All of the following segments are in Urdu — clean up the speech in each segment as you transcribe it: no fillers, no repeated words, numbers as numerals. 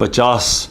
50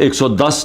$110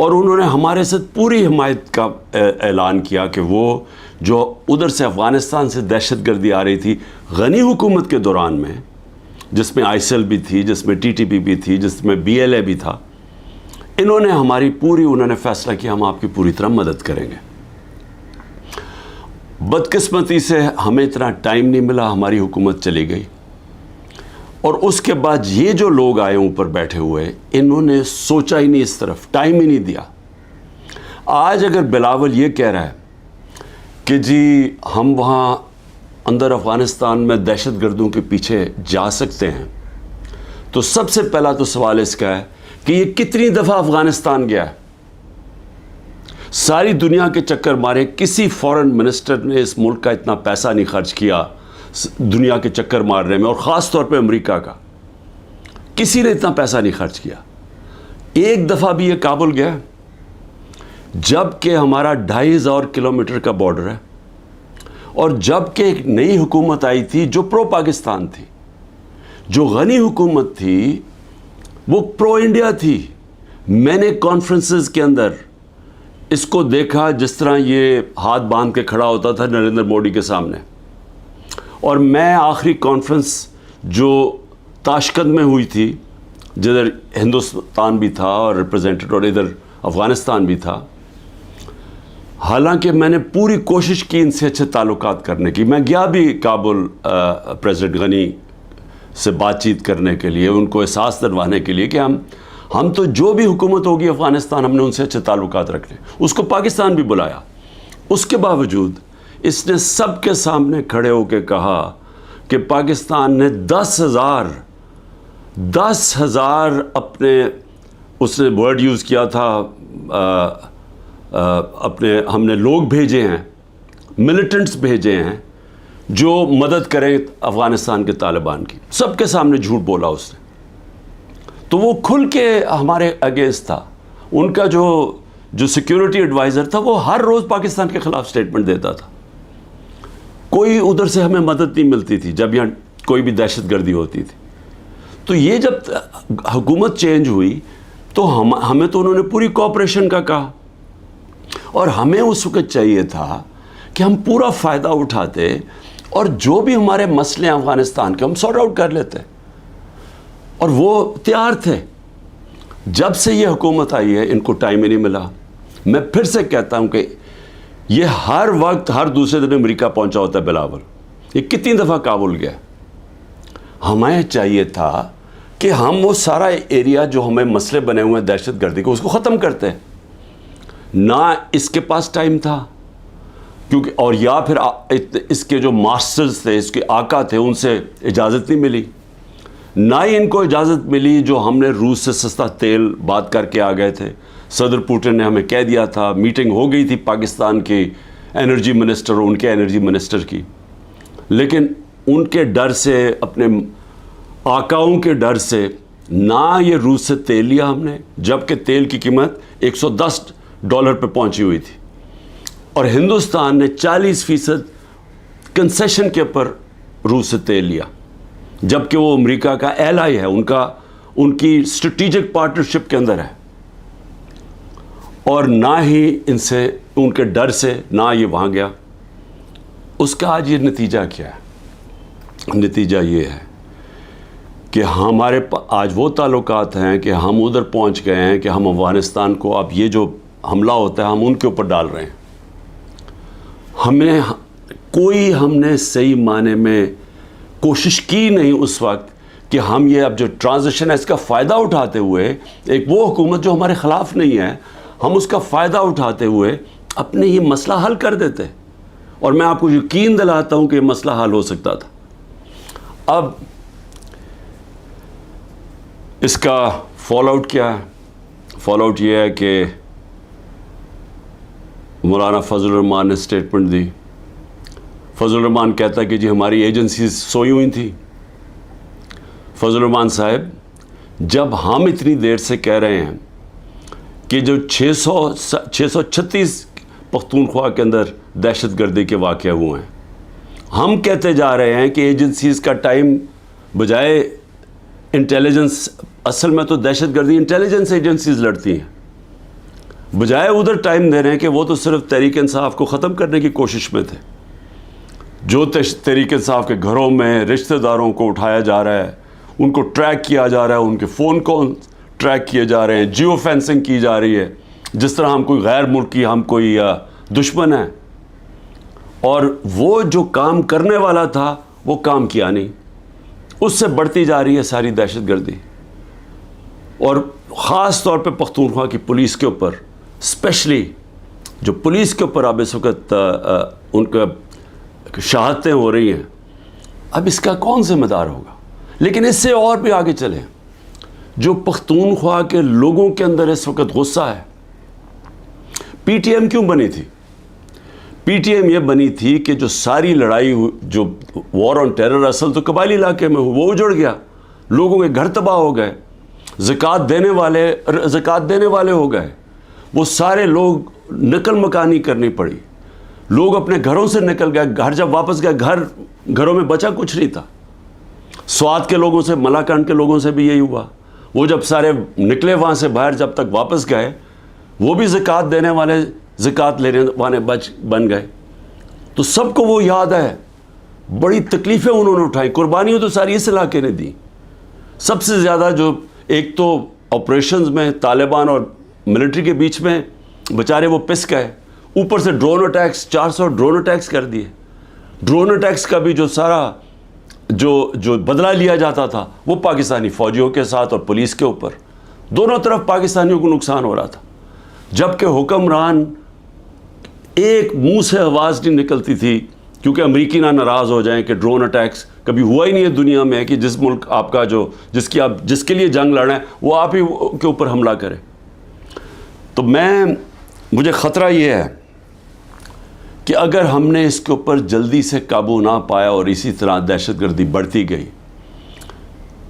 اور انہوں نے ہمارے ساتھ پوری حمایت کا اعلان کیا کہ وہ جو ادھر سے افغانستان سے دہشت گردی آ رہی تھی غنی حکومت کے دوران میں، جس میں آئیسل بھی تھی، جس میں ٹی ٹی پی بھی تھی، جس میں بی ایل اے بھی تھا، انہوں نے فیصلہ کیا ہم آپ کی پوری طرح مدد کریں گے۔ بدقسمتی سے ہمیں اتنا ٹائم نہیں ملا، ہماری حکومت چلی گئی، اور اس کے بعد یہ جو لوگ آئے اوپر بیٹھے ہوئے، انہوں نے سوچا ہی نہیں، اس طرف ٹائم ہی نہیں دیا۔ آج اگر بلاول یہ کہہ رہا ہے کہ جی ہم وہاں اندر افغانستان میں دہشت گردوں کے پیچھے جا سکتے ہیں، تو سب سے پہلا تو سوال اس کا ہے کہ یہ کتنی دفعہ افغانستان گیا ہے؟ ساری دنیا کے چکر مارے، کسی فورن منسٹر نے اس ملک کا اتنا پیسہ نہیں خرچ کیا دنیا کے چکر مارنے میں، اور خاص طور پہ امریکہ کا کسی نے اتنا پیسہ نہیں خرچ کیا۔ ایک دفعہ بھی یہ کابل گیا جب کہ ہمارا 2500 کلومیٹر کا بارڈر ہے، اور جب کہ ایک نئی حکومت آئی تھی جو پرو پاکستان تھی، جو غنی حکومت تھی، وہ پرو انڈیا تھی۔ میں نے کانفرنسز کے اندر اس کو دیکھا جس طرح یہ ہاتھ باندھ کے کھڑا ہوتا تھا نریندر مودی کے سامنے، اور میں آخری کانفرنس جو تاشقند میں ہوئی تھی، جدھر ہندوستان بھی تھا اور ریپرزینٹیڈ، اور ادھر افغانستان بھی تھا، حالانکہ میں نے پوری کوشش کی ان سے اچھے تعلقات کرنے کی، میں گیا بھی کابل پریزیڈنٹ غنی سے بات چیت کرنے کے لیے، ان کو احساس دلوانے کے لیے کہ ہم تو جو بھی حکومت ہوگی افغانستان، ہم نے ان سے اچھے تعلقات رکھنے۔ اس کو پاکستان بھی بلایا، اس کے باوجود اس نے سب کے سامنے کھڑے ہو کے کہا کہ پاکستان نے 10,000 اپنے، اس نے ورڈ یوز کیا تھا، ہم نے لوگ بھیجے ہیں، ملیٹنٹس بھیجے ہیں جو مدد کریں افغانستان کے طالبان کی۔ سب کے سامنے جھوٹ بولا اس نے، تو وہ کھل کے ہمارے اگینسٹ تھا۔ ان کا جو سیکیورٹی ایڈوائزر تھا، وہ ہر روز پاکستان کے خلاف سٹیٹمنٹ دیتا تھا۔ کوئی ادھر سے ہمیں مدد نہیں ملتی تھی جب یہاں کوئی بھی دہشت گردی ہوتی تھی۔ تو یہ جب حکومت چینج ہوئی تو ہمیں تو انہوں نے پوری کوآپریشن کا کہا، اور ہمیں اس وقت چاہیے تھا کہ ہم پورا فائدہ اٹھاتے، اور جو بھی ہمارے مسئلے ہیں افغانستان کے، ہم سارٹ آؤٹ کر لیتے، اور وہ تیار تھے۔ جب سے یہ حکومت آئی ہے ان کو ٹائم ہی نہیں ملا۔ میں پھر سے کہتا ہوں کہ یہ ہر وقت ہر دوسرے دن امریکہ پہنچا ہوتا ہے بلاول، یہ کتنی دفعہ کابل گیا۔ ہمیں چاہیے تھا کہ ہم وہ سارا ایریا جو ہمیں مسئلے بنے ہوئے ہیں دہشت گردی کو، اس کو ختم کرتے، نہ اس کے پاس ٹائم تھا، کیونکہ اور یا پھر اس کے جو ماسٹرز تھے، اس کے آقا تھے، ان سے اجازت نہیں ملی، نہ ہی ان کو اجازت ملی جو ہم نے روس سے سستا تیل بات کر کے آ گئے تھے۔ صدر پوٹن نے ہمیں کہہ دیا تھا، میٹنگ ہو گئی تھی پاکستان کی انرجی منسٹر اور ان کے انرجی منسٹر کی، لیکن ان کے ڈر سے، اپنے آقاؤں کے ڈر سے، نہ یہ روس سے تیل لیا ہم نے، جبکہ تیل کی قیمت $110 پہ پہنچی ہوئی تھی، اور ہندوستان نے 40% کنسیشن کے اوپر روس سے تیل لیا، جبکہ وہ امریکہ کا ایلائی ہے، ان کی اسٹریٹجک پارٹنرشپ کے اندر ہے، اور نہ ہی ان کے ڈر سے نہ یہ وہاں گیا۔ اس کا آج یہ نتیجہ کیا ہے؟ نتیجہ یہ ہے کہ ہمارے آج وہ تعلقات ہیں کہ ہم ادھر پہنچ گئے ہیں کہ ہم افغانستان کو اب یہ جو حملہ ہوتا ہے ہم ان کے اوپر ڈال رہے ہیں۔ ہم نے صحیح معنی میں کوشش کی نہیں اس وقت کہ ہم یہ اب جو ٹرانزیشن ہے اس کا فائدہ اٹھاتے ہوئے، ایک وہ حکومت جو ہمارے خلاف نہیں ہے، ہم اس کا فائدہ اٹھاتے ہوئے اپنے یہ مسئلہ حل کر دیتے، اور میں آپ کو یقین دلاتا ہوں کہ یہ مسئلہ حل ہو سکتا تھا۔ اب اس کا فال آؤٹ کیا ہے؟ فال آؤٹ یہ ہے کہ مولانا فضل الرحمان نے سٹیٹمنٹ دی۔ فضل الرحمان کہتا ہے کہ جی ہماری ایجنسیز سوئی ہوئی تھی۔ فضل الرحمان صاحب، جب ہم اتنی دیر سے کہہ رہے ہیں کہ جو 636 پختونخوا کے اندر دہشت گردی کے واقعہ ہوئے ہیں، ہم کہتے جا رہے ہیں کہ ایجنسیز کا ٹائم بجائے انٹیلیجنس، اصل میں تو دہشت گردی انٹیلیجنس ایجنسیز لڑتی ہیں، بجائے ادھر ٹائم دینے کہ وہ تو صرف تحریک انصاف کو ختم کرنے کی کوشش میں تھے. جو تحریک انصاف کے گھروں میں رشتہ داروں کو اٹھایا جا رہا ہے, ان کو ٹریک کیا جا رہا ہے, ان کے فون کو ٹریک کیے جا رہے ہیں, جیو فینسنگ کی جا رہی ہے, جس طرح ہم کوئی غیر ملکی, ہم کوئی دشمن ہیں. اور وہ جو کام کرنے والا تھا وہ کام کیا نہیں. اس سے بڑھتی جا رہی ہے ساری دہشت گردی, اور خاص طور پہ پختونخوا کی پولیس کے اوپر, اسپیشلی جو پولیس کے اوپر اب اس وقت ان کا شہادتیں ہو رہی ہیں. اب اس کا کون ذمہ دار ہوگا؟ لیکن اس سے اور بھی آگے چلیں, جو پختونخوا کے لوگوں کے اندر اس وقت غصہ ہے. پی ٹی ایم کیوں بنی تھی؟ پی ٹی ایم یہ بنی تھی کہ جو ساری لڑائی, جو وار آن ٹیرر اصل تو قبائلی علاقے میں وہ اجڑ گیا, لوگوں کے گھر تباہ ہو گئے, زکوٰۃ دینے والے ہو گئے, وہ سارے لوگ نقل مکانی کرنی پڑی, لوگ اپنے گھروں سے نکل گئے, گھر جب واپس گئے گھروں میں بچا کچھ نہیں تھا. سوات کے لوگوں سے, ملاکنڈ کے لوگوں سے بھی یہی ہوا. وہ جب سارے نکلے وہاں سے باہر, جب تک واپس گئے وہ بھی زکوٰۃ دینے والے, زکوٰۃ لینے والے بن گئے. تو سب کو وہ یاد ہے, بڑی تکلیفیں انہوں نے اٹھائی, قربانیاں تو ساری اس علاقے نے دی. سب سے زیادہ جو ایک تو آپریشنز میں طالبان اور ملٹری کے بیچ میں بیچارے وہ پس گئے, اوپر سے ڈرون اٹیکس, 400 ڈرون اٹیکس کر دیے. ڈرون اٹیکس کا بھی جو سارا جو بدلہ لیا جاتا تھا وہ پاکستانی فوجیوں کے ساتھ اور پولیس کے اوپر, دونوں طرف پاکستانیوں کو نقصان ہو رہا تھا. جبکہ حکمران ایک منہ سے آواز نہیں نکلتی تھی, کیونکہ امریکی نہ ناراض ہو جائیں کہ ڈرون اٹیکس کبھی ہوا ہی نہیں ہے دنیا میں کہ جس ملک آپ کا جس کے لیے جنگ لڑنا ہے وہ آپ ہی کے اوپر حملہ کرے. تو مجھے خطرہ یہ ہے کہ اگر ہم نے اس کے اوپر جلدی سے قابو نہ پایا اور اسی طرح دہشت گردی بڑھتی گئی,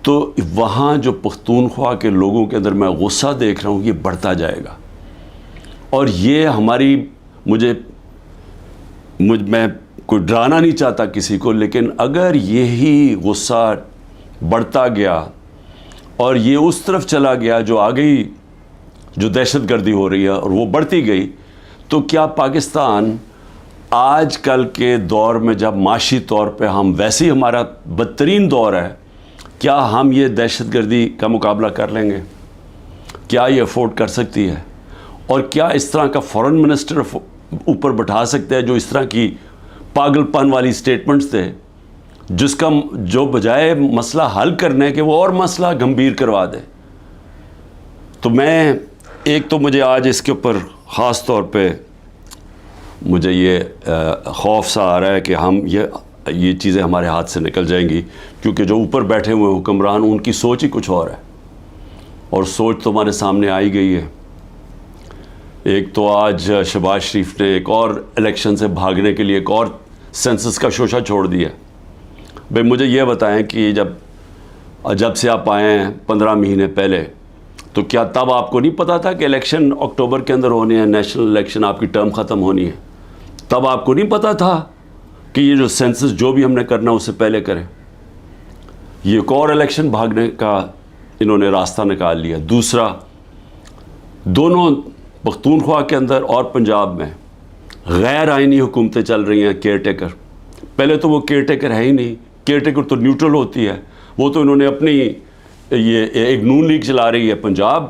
تو وہاں جو پختونخوا کے لوگوں کے اندر میں غصہ دیکھ رہا ہوں یہ بڑھتا جائے گا. اور یہ میں کوئی ڈرانا نہیں چاہتا کسی کو, لیکن اگر یہی غصہ بڑھتا گیا اور یہ اس طرف چلا گیا جو آگئی جو دہشت گردی ہو رہی ہے اور وہ بڑھتی گئی, تو کیا پاکستان آج کل کے دور میں جب معاشی طور پہ ہم ویسے ہی ہمارا بدترین دور ہے, کیا ہم یہ دہشت گردی کا مقابلہ کر لیں گے؟ کیا یہ افورڈ کر سکتی ہے؟ اور کیا اس طرح کا فورن منسٹر اوپر بٹھا سکتے ہیں جو اس طرح کی پاگل پن والی سٹیٹمنٹس تھے, جو بجائے مسئلہ حل کرنے کے وہ اور مسئلہ گمبھیر کروا دے؟ تو مجھے آج اس کے اوپر خاص طور پہ مجھے یہ خوف سا آ رہا ہے کہ یہ چیزیں ہمارے ہاتھ سے نکل جائیں گی, کیونکہ جو اوپر بیٹھے ہوئے حکمران ان کی سوچ ہی کچھ اور ہے, اور سوچ تو ہمارے سامنے آئی گئی ہے. ایک تو آج شہباز شریف نے ایک اور الیکشن سے بھاگنے کے لیے ایک اور سینسس کا شوشہ چھوڑ دیا. بھئی مجھے یہ بتائیں کہ جب سے آپ آئے ہیں 15 مہینے پہلے, تو کیا تب آپ کو نہیں پتا تھا کہ الیکشن اکتوبر کے اندر ہونی ہے, نیشنل الیکشن, آپ کی ٹرم ختم ہونی ہے؟ تب آپ کو نہیں پتا تھا کہ یہ جو سینسس جو بھی ہم نے کرنا اس سے پہلے کریں؟ یہ ایک اور الیکشن بھاگنے کا انہوں نے راستہ نکال لیا. دوسرا, دونوں پختونخوا کے اندر اور پنجاب میں غیر آئینی حکومتیں چل رہی ہیں, کیئر ٹیکر. پہلے تو وہ کیئر ٹیکر ہے ہی نہیں, کیئر ٹیکر تو نیوٹرل ہوتی ہے, وہ تو انہوں نے اپنی یہ ایک نون لیگ چلا رہی ہے پنجاب,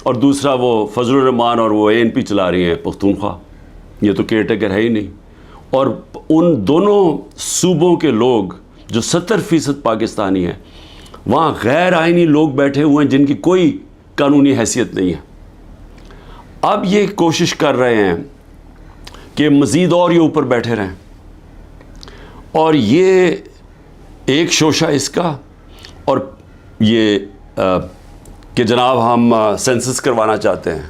اور دوسرا وہ فضل الرحمان اور وہ ANP چلا رہی ہیں پختونخوا. یہ تو کیئر ٹیکر ہے ہی نہیں. اور ان دونوں صوبوں کے لوگ جو 70% پاکستانی ہیں, وہاں غیر آئینی لوگ بیٹھے ہوئے ہیں جن کی کوئی قانونی حیثیت نہیں ہے. اب یہ کوشش کر رہے ہیں کہ مزید اور یہ اوپر بیٹھے رہیں, اور یہ ایک شوشہ اس کا, اور یہ کہ جناب ہم سینسس کروانا چاہتے ہیں,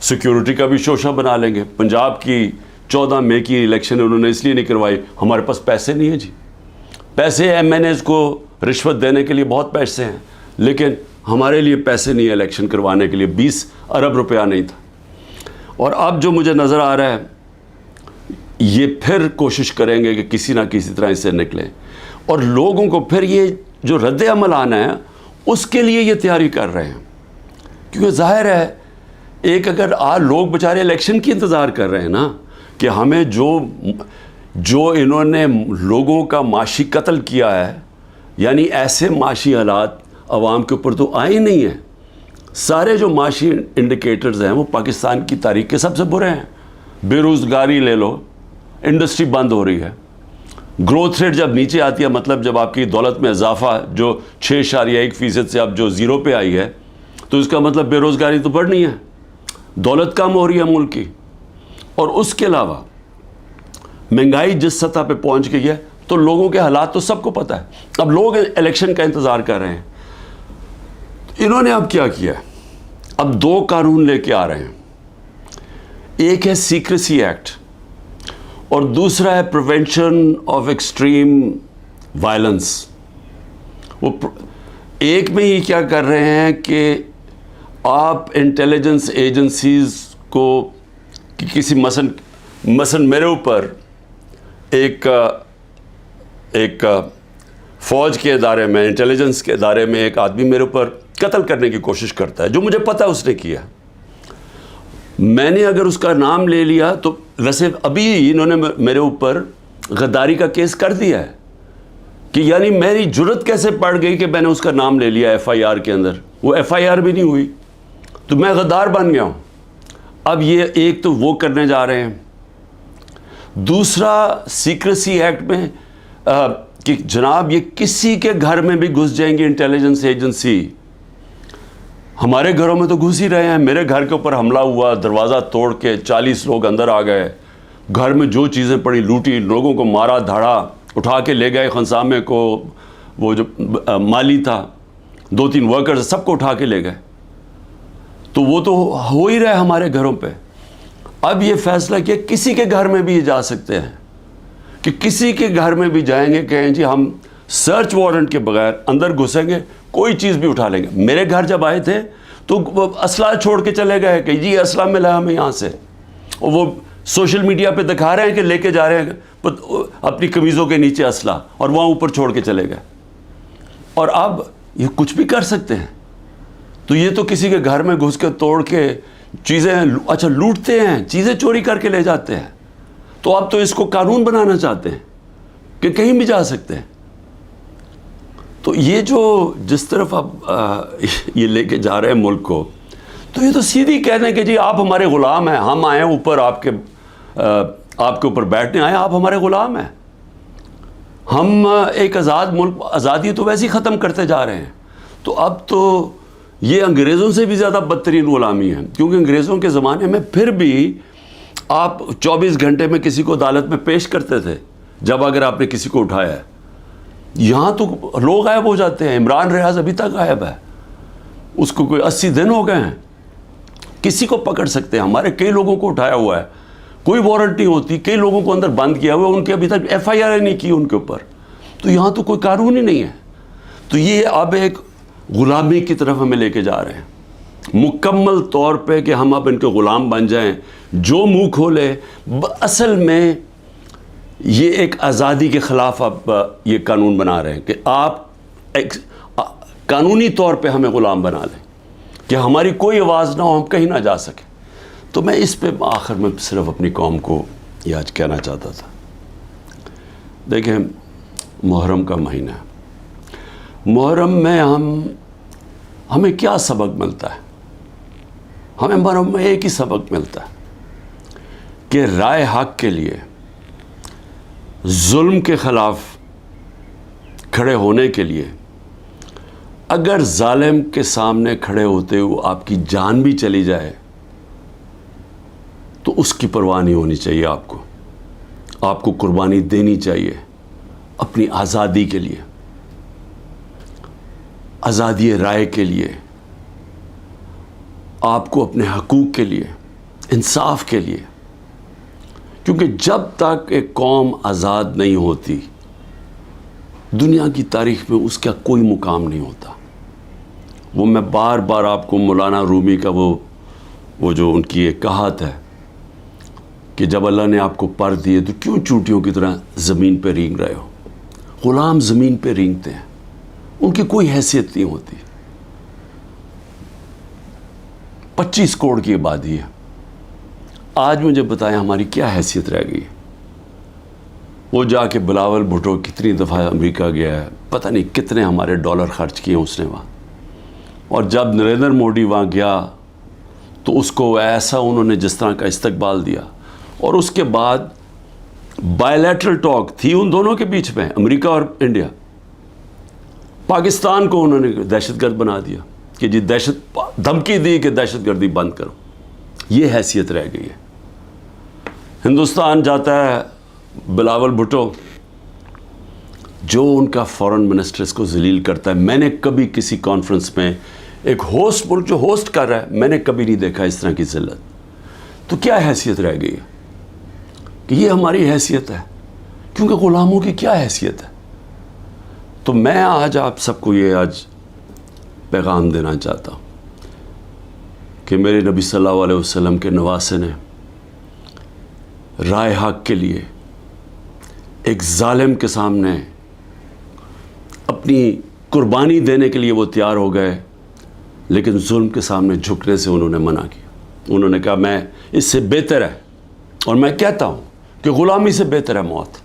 سیکیورٹی کا بھی شوشہ بنا لیں گے. پنجاب کی 14 مئی کی الیکشن انہوں نے اس لیے نہیں کروائی, ہمارے پاس پیسے نہیں ہیں جی. پیسے MNAs کو رشوت دینے کے لیے بہت پیسے ہیں, لیکن ہمارے لیے پیسے نہیں ہیں الیکشن کروانے کے لیے, 20 ارب روپیہ نہیں تھا. اور اب جو مجھے نظر آ رہا ہے, یہ پھر کوشش کریں گے کہ کسی نہ کسی طرح اس سے نکلیں, اور لوگوں کو پھر یہ جو رد عمل آنا ہے اس کے لیے یہ تیاری کر رہے ہیں. کیونکہ ظاہر ہے ایک اگر لوگ بیچارے الیکشن کی انتظار کر رہے ہیں نا کہ ہمیں جو انہوں نے لوگوں کا معاشی قتل کیا ہے، یعنی ایسے معاشی حالات عوام کے اوپر تو آئے ہی نہیں ہیں. سارے جو معاشی انڈیکیٹرز ہیں وہ پاکستان کی تاریخ کے سب سے برے ہیں. بے روزگاری لے لو، انڈسٹری بند ہو رہی ہے. گروتھ ریٹ جب نیچے آتی ہے، مطلب جب آپ کی دولت میں اضافہ جو 6.1% سے اب جو 0 پہ آئی ہے، تو اس کا مطلب بے روزگاری تو بڑھنی ہے، دولت کم ہو رہی ہے ملک کی. اور اس کے علاوہ مہنگائی جس سطح پہ پہنچ گئی ہے تو لوگوں کے حالات تو سب کو پتہ ہے. اب لوگ الیکشن کا انتظار کر رہے ہیں. انہوں نے اب کیا کیا ہے؟ اب 2 قانون لے کے آ رہے ہیں. ایک ہے سیکریسی ایکٹ اور دوسرا ہے پریونشن آف ایکسٹریم وائلنس. وہ ایک میں ہی کیا کر رہے ہیں کہ آپ انٹیلیجنس ایجنسیز کو کسی مثلا میرے اوپر ایک فوج کے ادارے میں، انٹیلیجنس کے ادارے میں ایک آدمی میرے اوپر قتل کرنے کی کوشش کرتا ہے، جو مجھے پتہ اس نے کیا. میں نے اگر اس کا نام لے لیا تو ویسے ابھی انہوں نے میرے اوپر غداری کا کیس کر دیا ہے کہ یعنی میری جرت کیسے پڑ گئی کہ میں نے اس کا نام لے لیا FIR کے اندر. وہ FIR بھی نہیں ہوئی تو میں غدار بن گیا ہوں. اب یہ ایک تو وہ کرنے جا رہے ہیں. دوسرا سیکریسی ایکٹ میں کہ جناب یہ کسی کے گھر میں بھی گھس جائیں گے انٹیلیجنس ایجنسی. ہمارے گھروں میں تو گھس ہی رہے ہیں. میرے گھر کے اوپر حملہ ہوا، دروازہ توڑ کے 40 لوگ اندر آ گئے، گھر میں جو چیزیں پڑی لوٹی، لوگوں کو مارا دھاڑا، اٹھا کے لے گئے خنسامے کو. وہ جو مالی تھا، 2-3 ورکرز، سب کو اٹھا کے لے گئے. تو وہ تو ہو ہی رہا ہے ہمارے گھروں پہ. اب یہ فیصلہ کیا کسی کے گھر میں بھی جا سکتے ہیں کہ کسی کے گھر میں بھی جائیں گے، کہیں جی ہم سرچ وارنٹ کے بغیر اندر گھسیں گے، کوئی چیز بھی اٹھا لیں گے. میرے گھر جب آئے تھے تو اسلحہ چھوڑ کے چلے گئے کہ جی اسلحہ ملا ہمیں یہاں سے. اور وہ سوشل میڈیا پہ دکھا رہے ہیں کہ لے کے جا رہے ہیں اپنی قمیضوں کے نیچے اسلحہ، اور وہاں اوپر چھوڑ کے چلے گئے. اور اب یہ کچھ بھی کر سکتے ہیں. تو یہ تو کسی کے گھر میں گھس کے توڑ کے چیزیں اچھا لوٹتے ہیں، چیزیں چوری کر کے لے جاتے ہیں. تو اب تو اس کو قانون بنانا چاہتے ہیں کہ کہیں بھی جا سکتے ہیں. تو یہ جو جس طرف اب یہ لے کے جا رہے ہیں ملک کو، تو یہ تو سیدھی کہنے کہ جی آپ ہمارے غلام ہیں، ہم آئے اوپر آپ کے اوپر بیٹھنے آئے، آپ ہمارے غلام ہیں. ہم ایک آزاد ملک، آزادی تو ویسے ہی ختم کرتے جا رہے ہیں. تو اب تو یہ انگریزوں سے بھی زیادہ بدترین غلامی ہے، کیونکہ انگریزوں کے زمانے میں پھر بھی آپ 24 گھنٹے میں کسی کو عدالت میں پیش کرتے تھے جب اگر آپ نے کسی کو اٹھایا ہے. یہاں تو لوگ غائب ہو جاتے ہیں. عمران ریاض ابھی تک غائب ہے، اس کو کوئی 80 دن ہو گئے ہیں. کسی کو پکڑ سکتے ہیں. ہمارے کئی لوگوں کو اٹھایا ہوا ہے، کوئی وارنٹ نہیں ہوتی. کئی لوگوں کو اندر بند کیا ہوا ہے، ان کے ابھی تک FIR نہیں کی ان کے اوپر. تو یہاں تو کوئی قانون ہی نہیں ہے. تو یہ اب ایک غلامی کی طرف ہمیں لے کے جا رہے ہیں مکمل طور پہ کہ ہم اب ان کے غلام بن جائیں، جو منہ کھولے. اصل میں یہ ایک آزادی کے خلاف اب یہ قانون بنا رہے ہیں کہ آپ قانونی طور پہ ہمیں غلام بنا لیں کہ ہماری کوئی آواز نہ ہو، ہم کہیں نہ جا سکیں. تو میں اس پہ آخر میں صرف اپنی قوم کو یہ آج کہنا چاہتا تھا. دیکھیں، محرم کا مہینہ ہے. محرم میں ہمیں کیا سبق ملتا ہے؟ ہمیں محرم میں ایک ہی سبق ملتا ہے کہ رائے حق کے لیے، ظلم کے خلاف کھڑے ہونے کے لیے اگر ظالم کے سامنے کھڑے ہوتے ہوئے آپ کی جان بھی چلی جائے تو اس کی پرواہ نہیں ہونی چاہیے. آپ کو قربانی دینی چاہیے اپنی آزادی کے لیے، آزادی رائے کے لیے، آپ کو اپنے حقوق کے لیے، انصاف کے لیے. کیونکہ جب تک ایک قوم آزاد نہیں ہوتی، دنیا کی تاریخ میں اس کا کوئی مقام نہیں ہوتا. وہ میں بار بار آپ کو مولانا رومی کا وہ جو ان کی ایک کہات ہے کہ جب اللہ نے آپ کو پر دیے تو کیوں چونٹیوں کی طرح زمین پہ رینگ رہے ہو. غلام زمین پہ رینگتے ہیں، ان کی کوئی حیثیت نہیں ہوتی. 25 کروڑ کی آبادی ہے. آج مجھے بتائیں ہماری کیا حیثیت رہ گئی ہے؟ وہ جا کے بلاول بھٹو کتنی دفعہ امریکہ گیا ہے, پتہ نہیں کتنے ہمارے ڈالر خرچ کیے اس نے وہاں, اور جب نریندر مودی وہاں گیا تو اس کو ایسا انہوں نے جس طرح کا استقبال دیا. اور اس کے بعد بائیلیٹرل ٹاک تھی ان دونوں کے بیچ میں, امریکہ اور انڈیا. پاکستان کو انہوں نے دہشت گرد بنا دیا کہ جی دھمکی دی کہ دہشت گردی بند کرو. یہ حیثیت رہ گئی ہے. ہندوستان جاتا ہے بلاول بھٹو, جو ان کا فارن منسٹر اس کو ذلیل کرتا ہے. میں نے کبھی کسی کانفرنس میں ایک ہوسٹ ملک جو ہوسٹ کر رہا ہے, میں نے کبھی نہیں دیکھا اس طرح کی ذلت. تو کیا حیثیت رہ گئی ہے کہ یہ ہماری حیثیت ہے, کیونکہ غلاموں کی کیا حیثیت ہے. تو میں آج آپ سب کو یہ آج پیغام دینا چاہتا ہوں کہ میرے نبی صلی اللہ علیہ وسلم کے نواسے نے رائے حق کے لیے ایک ظالم کے سامنے اپنی قربانی دینے کے لیے وہ تیار ہو گئے, لیکن ظلم کے سامنے جھکنے سے انہوں نے منع کیا. انہوں نے کہا میں اس سے بہتر ہے, اور میں کہتا ہوں کہ غلامی سے بہتر ہے موت.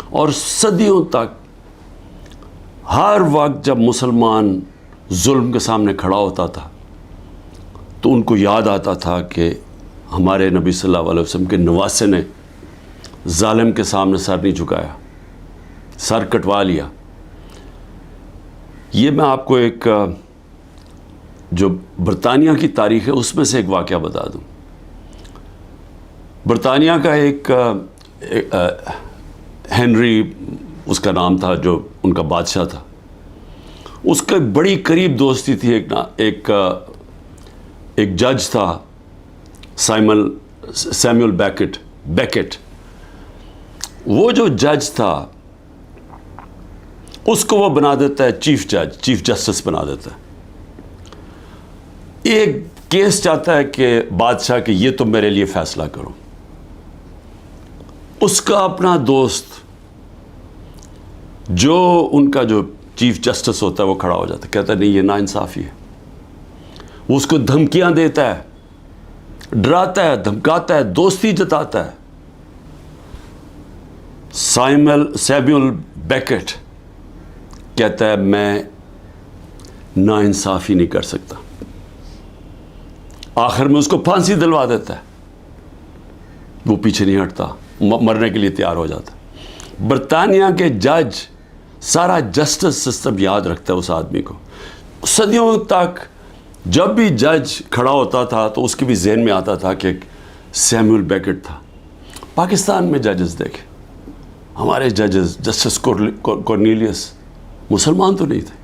اور صدیوں تک ہر وقت جب مسلمان ظلم کے سامنے کھڑا ہوتا تھا تو ان کو یاد آتا تھا کہ ہمارے نبی صلی اللہ علیہ وسلم کے نواسے نے ظالم کے سامنے سر نہیں جھکایا, سر کٹوا لیا. یہ میں آپ کو ایک جو برطانیہ کی تاریخ ہے اس میں سے ایک واقعہ بتا دوں. برطانیہ کا ایک ہنری اس کا نام تھا, جو ان کا بادشاہ تھا. اس کا بڑی قریب دوستی تھی ایک جج تھا سیمول بیکٹ. وہ جو جج تھا اس کو وہ بنا دیتا ہے چیف جسٹس بنا دیتا ہے. ایک کیس چاہتا ہے کہ بادشاہ کہ یہ تم میرے لیے فیصلہ کرو. اس کا اپنا دوست جو ان کا جو چیف جسٹس ہوتا ہے وہ کھڑا ہو جاتا ہے, کہتا ہے نہیں یہ ناانصافی ہے. وہ اس کو دھمکیاں دیتا ہے, ڈراتا ہے, دھمکاتا ہے, دوستی جتاتا ہے. سیمول بیکٹ کہتا ہے میں ناانصافی نہیں کر سکتا. آخر میں اس کو پھانسی دلوا دیتا ہے. وہ پیچھے نہیں ہٹتا, مرنے کے لیے تیار ہو جاتا. برطانیہ کے جج سارا جسٹس سسٹم یاد رکھتا ہے اس آدمی کو. صدیوں تک جب بھی جج کھڑا ہوتا تھا تو اس کے بھی ذہن میں آتا تھا کہ سیمول بیکٹ تھا. پاکستان میں ججز دیکھیں, ہمارے ججز جسٹس کورنیلیس مسلمان تو نہیں تھے.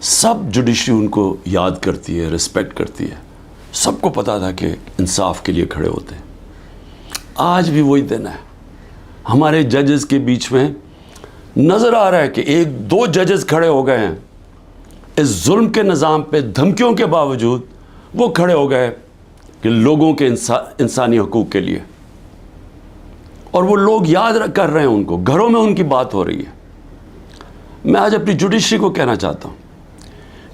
سب جوڈیشری ان کو یاد کرتی ہے, رسپیکٹ کرتی ہے. سب کو پتا تھا کہ انصاف کے لیے کھڑے ہوتے ہیں. آج بھی وہی دن ہے. ہمارے ججز کے بیچ میں نظر آ رہا ہے کہ ایک دو ججز کھڑے ہو گئے ہیں اس ظلم کے نظام پہ, دھمکیوں کے باوجود وہ کھڑے ہو گئے کہ لوگوں کے انسانی حقوق کے لیے. اور وہ لوگ یاد کر رہے ہیں ان کو, گھروں میں ان کی بات ہو رہی ہے. میں آج اپنی جوڈیشری کو کہنا چاہتا ہوں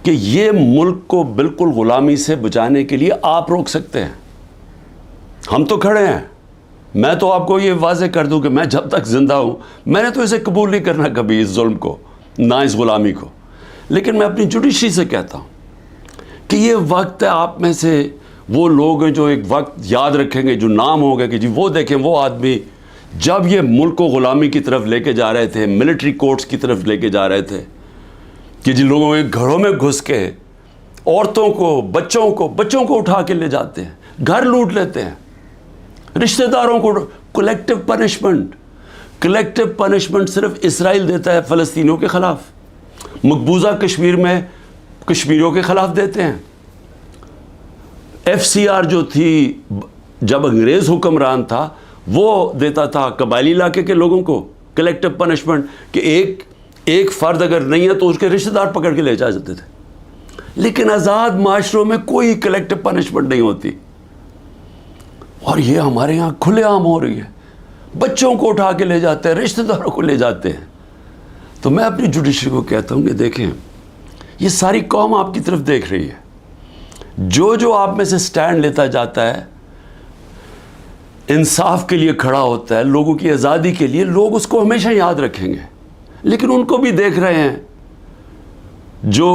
کہ یہ ملک کو بالکل غلامی سے بچانے کے لیے آپ روک سکتے ہیں. ہم تو کھڑے ہیں. میں تو آپ کو یہ واضح کر دوں کہ میں جب تک زندہ ہوں میں نے تو اسے قبول نہیں کرنا کبھی, اس ظلم کو, نہ اس غلامی کو. لیکن میں اپنی جوڈیشری سے کہتا ہوں کہ یہ وقت ہے, آپ میں سے وہ لوگ ہیں جو ایک وقت یاد رکھیں گے, جو نام ہوگا کہ جی وہ دیکھیں وہ آدمی جب یہ ملک کو غلامی کی طرف لے کے جا رہے تھے, ملٹری کورٹس کی طرف لے کے جا رہے تھے, کہ جن لوگوں کے گھروں میں گھس کے عورتوں کو, بچوں کو اٹھا کے لے جاتے ہیں, گھر لوٹ لیتے ہیں, رشتہ داروں کو. کلیکٹیو پنشمنٹ صرف اسرائیل دیتا ہے فلسطینیوں کے خلاف, مقبوضہ کشمیر میں کشمیریوں کے خلاف دیتے ہیں. FCR جو تھی جب انگریز حکمران تھا وہ دیتا تھا قبائلی علاقے کے لوگوں کو کلیکٹیو پنشمنٹ, کہ ایک فرد اگر نہیں ہے تو اس کے رشتہ دار پکڑ کے لے جا جاتے تھے. لیکن آزاد معاشروں میں کوئی کلیکٹیو پنشمنٹ نہیں ہوتی, اور یہ ہمارے یہاں کھلے عام ہو رہی ہے. بچوں کو اٹھا کے لے جاتے ہیں, رشتہ داروں کو لے جاتے ہیں. تو میں اپنی جوڈیشری کو کہتا ہوں کہ دیکھیں یہ ساری قوم آپ کی طرف دیکھ رہی ہے. جو آپ میں سے سٹینڈ لیتا جاتا ہے، انصاف کے لیے کھڑا ہوتا ہے، لوگوں کی آزادی کے لیے، لوگ اس کو ہمیشہ یاد رکھیں گے. لیکن ان کو بھی دیکھ رہے ہیں، جو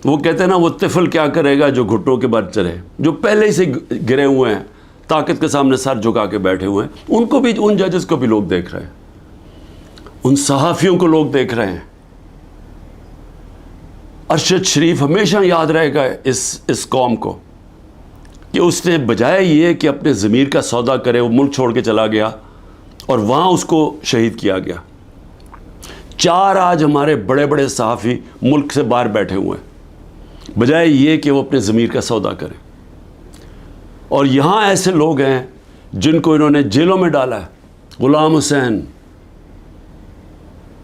وہ کہتے ہیں نا، وہ طفل کیا کرے گا جو گھٹنوں کے بل چلے، جو پہلے ہی سے گرے ہوئے ہیں، طاقت کے سامنے سر جھکا کے بیٹھے ہوئے ہیں. ان کو بھی، ان ججز کو بھی لوگ دیکھ رہے ہیں، ان صحافیوں کو لوگ دیکھ رہے ہیں. ارشد شریف ہمیشہ یاد رہے گا اس قوم کو کہ اس نے بجائے یہ کہ اپنے ضمیر کا سودا کرے، وہ ملک چھوڑ کے چلا گیا اور وہاں اس کو شہید کیا گیا. 4 آج ہمارے بڑے بڑے صحافی ملک سے باہر بیٹھے ہوئے ہیں بجائے یہ کہ وہ اپنے ضمیر کا سودا کریں. اور یہاں ایسے لوگ ہیں جن کو انہوں نے جیلوں میں ڈالا ہے، غلام حسین،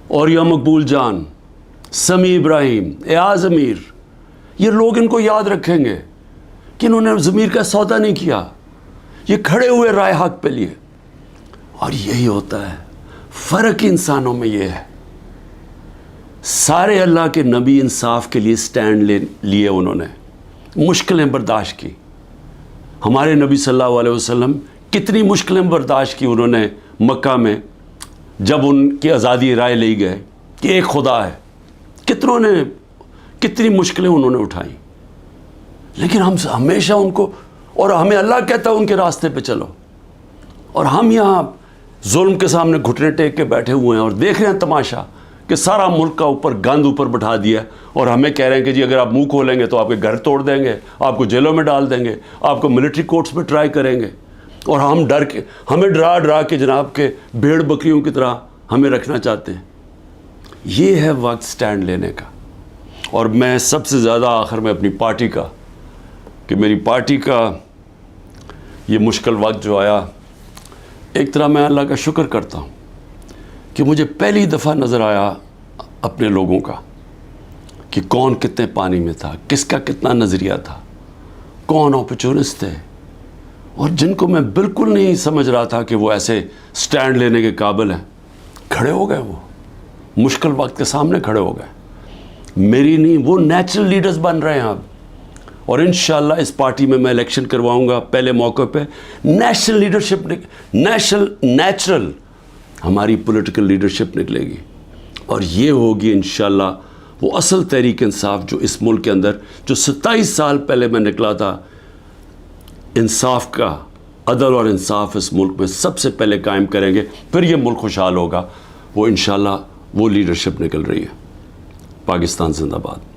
اوریا مقبول جان، سمیع ابراہیم، ایاز امیر. یہ لوگ ان کو یاد رکھیں گے کہ انہوں نے ضمیر کا سودا نہیں کیا، یہ کھڑے ہوئے رائے حق پہ لیے. اور یہی ہوتا ہے فرق انسانوں میں. یہ ہے سارے اللہ کے نبی انصاف کے لیے سٹینڈ لیے، انہوں نے مشکلیں برداشت کی. ہمارے نبی صلی اللہ علیہ وسلم کتنی مشکلیں برداشت کی انہوں نے مکہ میں، جب ان کی آزادی رائے لی گئے کہ ایک خدا ہے. کتنی مشکلیں انہوں نے اٹھائیں. لیکن ہم ہمیشہ ان کو، اور ہمیں اللہ کہتا ہے ان کے راستے پہ چلو، اور ہم یہاں ظلم کے سامنے گھٹنے ٹیک کے بیٹھے ہوئے ہیں اور دیکھ رہے ہیں تماشا کہ سارا ملک کا اوپر گند اوپر بٹھا دیا، اور ہمیں کہہ رہے ہیں کہ جی اگر آپ منہ کھولیں گے تو آپ کے گھر توڑ دیں گے، آپ کو جیلوں میں ڈال دیں گے، آپ کو ملٹری کورٹس میں ٹرائی کریں گے. اور ہمیں ڈرا کے جناب کے بھیڑ بکریوں کی طرح ہمیں رکھنا چاہتے ہیں. یہ ہے وقت سٹینڈ لینے کا. اور میں سب سے زیادہ آخر میں اپنی پارٹی کا، کہ میری پارٹی کا یہ مشکل وقت جو آیا، ایک طرح میں اللہ کا شکر کرتا ہوں کہ مجھے پہلی دفعہ نظر آیا اپنے لوگوں کا کہ کون کتنے پانی میں تھا، کس کا کتنا نظریہ تھا، کون اپرچونسٹ تھے، اور جن کو میں بالکل نہیں سمجھ رہا تھا کہ وہ ایسے سٹینڈ لینے کے قابل ہیں، کھڑے ہو گئے. وہ مشکل وقت کے سامنے کھڑے ہو گئے. میری نہیں، وہ نیچرل لیڈرز بن رہے ہیں اب. اور انشاءاللہ اس پارٹی میں الیکشن کرواؤں گا پہلے موقع پہ. نیشنل لیڈرشپ، نیچرل ہماری پولیٹیکل لیڈرشپ نکلے گی، اور یہ ہوگی انشاءاللہ وہ اصل تحریک انصاف جو اس ملک کے اندر، جو 27 سال پہلے میں نکلا تھا، انصاف کا، عدل اور انصاف اس ملک میں سب سے پہلے قائم کریں گے. پھر یہ ملک خوشحال ہوگا. وہ انشاءاللہ وہ لیڈرشپ نکل رہی ہے. پاکستان زندہ باد.